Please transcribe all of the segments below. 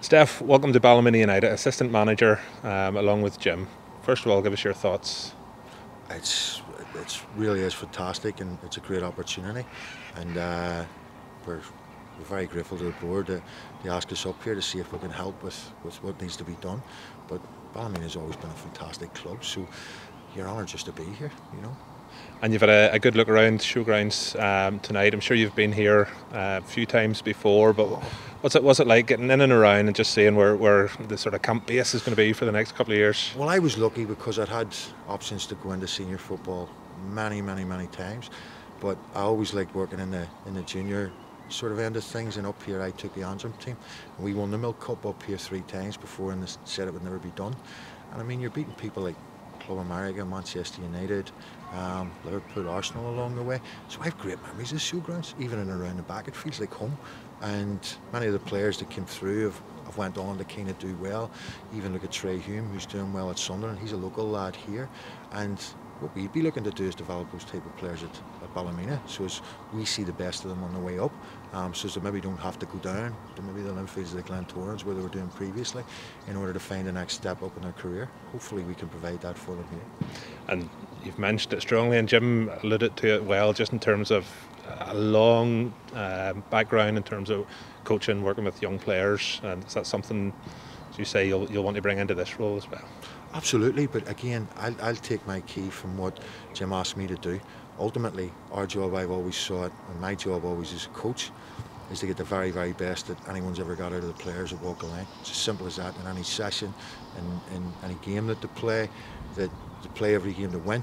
Steph, welcome to Ballymena United, assistant manager, along with Jim. First of all, give us your thoughts. It's really is fantastic, and it's a great opportunity, and we're very grateful to the board that they ask us up here to see if we can help with what needs to be done. But Ballymena has always been a fantastic club, so you're honoured just to be here, you know. And you've had a good look around showgrounds tonight. I'm sure you've been here a few times before, but what's it like getting in and around and just seeing where the sort of camp base is going to be for the next couple of years? Well, I was lucky because I'd had options to go into senior football many times, but I always liked working in the junior sort of end of things, and up here I took the Antrim team, and we won the Milk Cup up here 3 times before, and they said it would never be done. And I mean, you're beating people like Club America, Manchester United, Liverpool, Arsenal along the way. So I have great memories of showgrounds, even in and around the back. It feels like home. And many of the players that came through have went on to kind of do well. Even look at Trey Hume, who's doing well at Sunderland. He's a local lad here. And what we'd be looking to do is develop those type of players at Ballymena, so as we see the best of them on the way up, so as they maybe don't have to go down to maybe the Linfields or the Glentorrans where they were doing previously, in order to find the next step up in their career. Hopefully we can provide that for them here. And you've mentioned it strongly, and Jim alluded to it well, just in terms of a long background in terms of coaching, working with young players, and is that something, as you say, you'll want to bring into this role as well? Absolutely, but again, I'll take my key from what Jim asked me to do. Ultimately, our job, I've always saw it, and my job always as a coach, is to get the very best that anyone's ever got out of the players that walk the line. It's as simple as that. In any session, in any game that they play every game to win,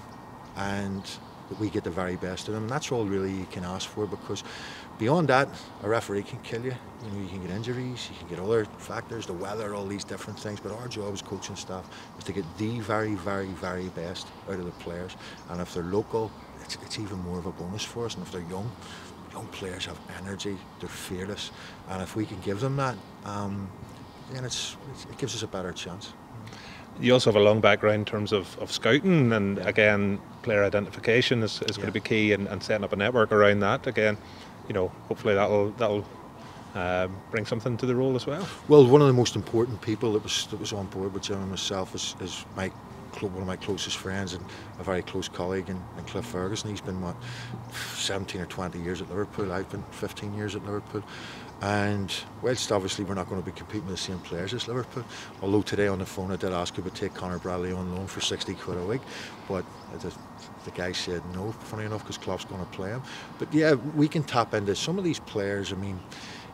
and that we get the very best of them. And that's all really you can ask for, because beyond that, a referee can kill you. You know, you can get injuries, you can get other factors, the weather, all these different things. But our job as coaching staff is to get the very best out of the players. And if they're local, it's even more of a bonus for us. And if they're young players have energy, they're fearless. And if we can give them that, then it gives us a better chance. You also have a long background in terms of scouting, and again, player identification is going to be key, and setting up a network around that. Again, you know, hopefully that'll bring something to the role as well. Well, one of the most important people that was on board with Jim and myself is one of my closest friends and a very close colleague in Cliff Ferguson. He's been 17 or 20 years at Liverpool. I've been 15 years at Liverpool. And whilst obviously we're not going to be competing with the same players as Liverpool, although today on the phone I did ask if we would take Conor Bradley on loan for 60 quid a week, but the guy said no, funny enough, because Klopp's going to play him. But yeah, we can tap into some of these players. I mean,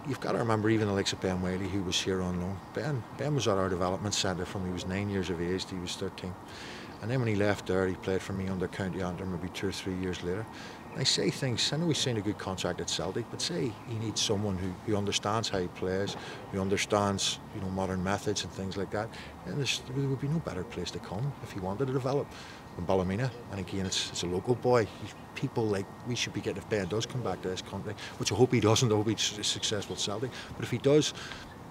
you've got to remember even the likes of Ben Wiley, who was here on loan. Ben was at our development centre from he was 9 years of age to he was 13. And then when he left there, he played for me under County Antrim maybe 2 or 3 years later. And I say things, I know he's signed a good contract at Celtic, but say he needs someone who understands how he plays, who understands, you know, modern methods and things like that. And there would be no better place to come if he wanted to develop than Ballymena. And again, it's a local boy. People like, we should be getting, if Ben does come back to this country, which I hope he doesn't, I hope he's successful at Celtic, but if he does,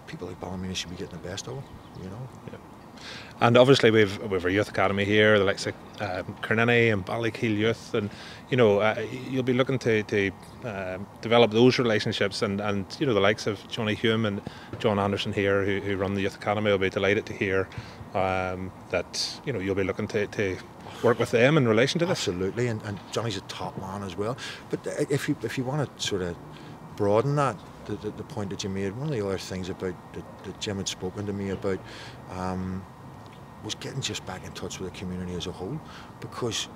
people like Ballymena should be getting the best of him, you know. Yeah. And obviously we've our youth academy here, the likes of Carneny and Ballykeal Youth, and you know, you'll be looking to develop those relationships, and you know, the likes of Johnny Hume and John Anderson here who run the youth academy will be delighted to hear that, you know, you'll be looking to work with them in relation to this. Absolutely, and Johnny's a top man as well. But if you want to sort of broaden that, the point that you made, one of the other things about that Jim had spoken to me about was getting just back in touch with the community as a whole, because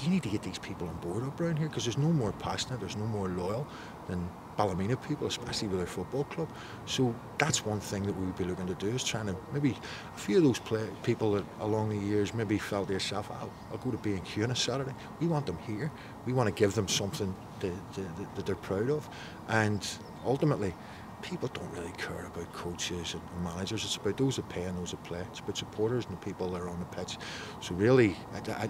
you need to get these people on board up around here, because there's no more passionate, there's no more loyal than Ballymena people, especially with their football club. So that's one thing that we would be looking to do, is trying to maybe a few of those people that along the years maybe felt to yourself, I'll go to B&Q on a Saturday. We want them here. We want to give them something that they're proud of. And ultimately, people don't really care about coaches and managers. It's about those that pay and those that play. It's about supporters and the people that are on the pitch. So really,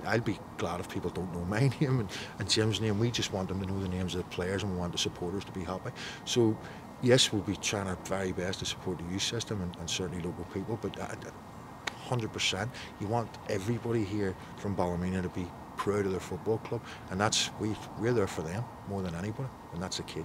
I'd be glad if people don't know my name and Jim's name. We just want them to know the names of the players, and we want the supporters to be happy. So yes, we'll be trying our very best to support the youth system and certainly local people, but 100%, you want everybody here from Ballymena to be proud of their football club, and we're there for them more than anybody, and that's the key.